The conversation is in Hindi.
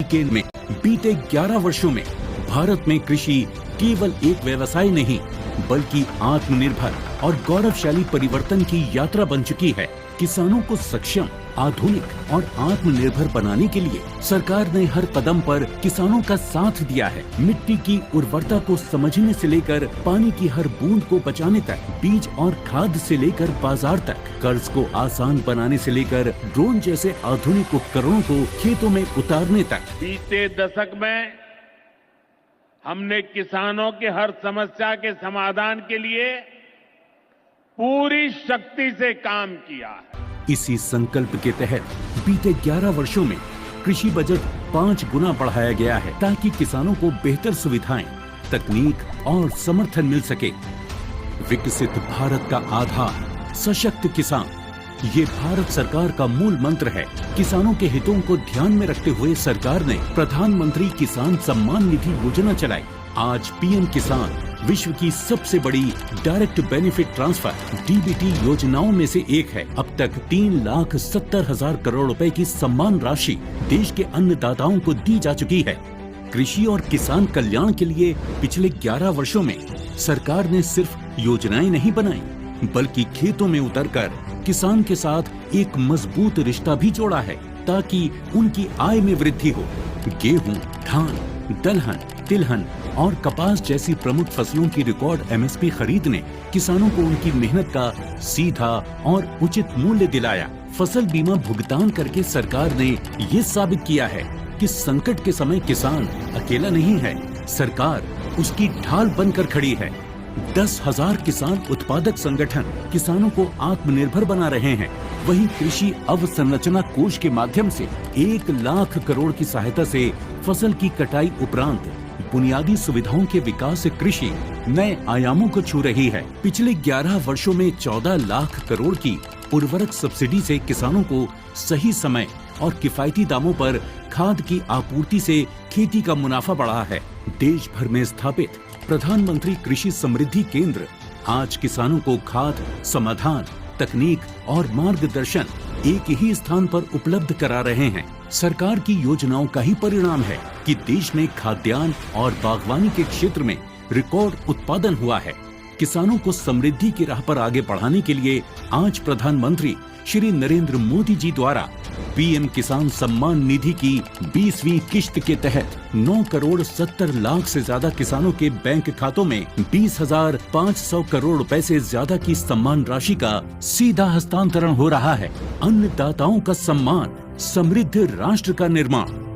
के में बीते 11 वर्षों में भारत में कृषि केवल एक व्यवसाय नहीं बल्कि आत्मनिर्भर और गौरवशाली परिवर्तन की यात्रा बन चुकी है। किसानों को सक्षम, आधुनिक और आत्मनिर्भर बनाने के लिए सरकार ने हर कदम पर किसानों का साथ दिया है। मिट्टी की उर्वरता को समझने से लेकर पानी की हर बूंद को बचाने तक, बीज और खाद से लेकर बाजार तक, कर्ज को आसान बनाने से लेकर ड्रोन जैसे आधुनिक उपकरणों को खेतों में उतारने तक। बीते दशक में हमने किसानों की हर समस्या के समाधान के लिए पूरी शक्ति से काम किया है। इसी संकल्प के तहत बीते 11 वर्षों में कृषि बजट 5 गुना बढ़ाया गया है ताकि किसानों को बेहतर सुविधाएं, तकनीक और समर्थन मिल सके। विकसित भारत का आधार सशक्त किसान, ये भारत सरकार का मूल मंत्र है। किसानों के हितों को ध्यान में रखते हुए सरकार ने प्रधानमंत्री किसान सम्मान निधि योजना चलाई। आज पीएम किसान विश्व की सबसे बड़ी डायरेक्ट बेनिफिट ट्रांसफर डीबीटी योजनाओं में से एक है। अब तक 3,70,000 करोड़ रुपए की सम्मान राशि देश के अन्नदाताओं को दी जा चुकी है। कृषि और किसान कल्याण के लिए पिछले 11 वर्षों में सरकार ने सिर्फ योजनाएं नहीं बनाई बल्कि खेतों में उतरकर किसान के साथ एक मजबूत रिश्ता भी जोड़ा है ताकि उनकी आय में वृद्धि हो। गेहूं, धान, दलहन, तिलहन और कपास जैसी प्रमुख फसलों की रिकॉर्ड एमएसपी खरीद ने किसानों को उनकी मेहनत का सीधा और उचित मूल्य दिलाया। फसल बीमा भुगतान करके सरकार ने ये साबित किया है कि संकट के समय किसान अकेला नहीं है, सरकार उसकी ढाल बनकर खड़ी है। 10,000 किसान उत्पादक संगठन किसानों को आत्मनिर्भर बना रहे हैं। वहीं कृषि अवसंरचना कोष के माध्यम से 1 लाख करोड़ की सहायता से फसल की कटाई उपरांत बुनियादी सुविधाओं के विकास से कृषि नए आयामों को छू रही है। पिछले 11 वर्षों में 14 लाख करोड़ की उर्वरक सब्सिडी से किसानों को सही समय और किफायती दामों पर खाद की आपूर्ति से खेती का मुनाफा बढ़ा है। देश भर में स्थापित प्रधानमंत्री कृषि समृद्धि केंद्र आज किसानों को खाद, समाधान, तकनीक और मार्गदर्शन एक ही स्थान पर उपलब्ध करा रहे हैं। सरकार की योजनाओं का ही परिणाम है कि देश में खाद्यान्न और बागवानी के क्षेत्र में रिकॉर्ड उत्पादन हुआ है। किसानों को समृद्धि की राह पर आगे बढ़ाने के लिए आज प्रधानमंत्री श्री नरेंद्र मोदी जी द्वारा पीएम किसान सम्मान निधि की 20वीं किश्त के तहत 9 करोड़ 70 लाख से ज्यादा किसानों के बैंक खातों में 20,500 करोड़ रुपए से ज्यादा की सम्मान राशि का सीधा हस्तांतरण हो रहा है। अन्नदाताओं का सम्मान, समृद्ध राष्ट्र का निर्माण।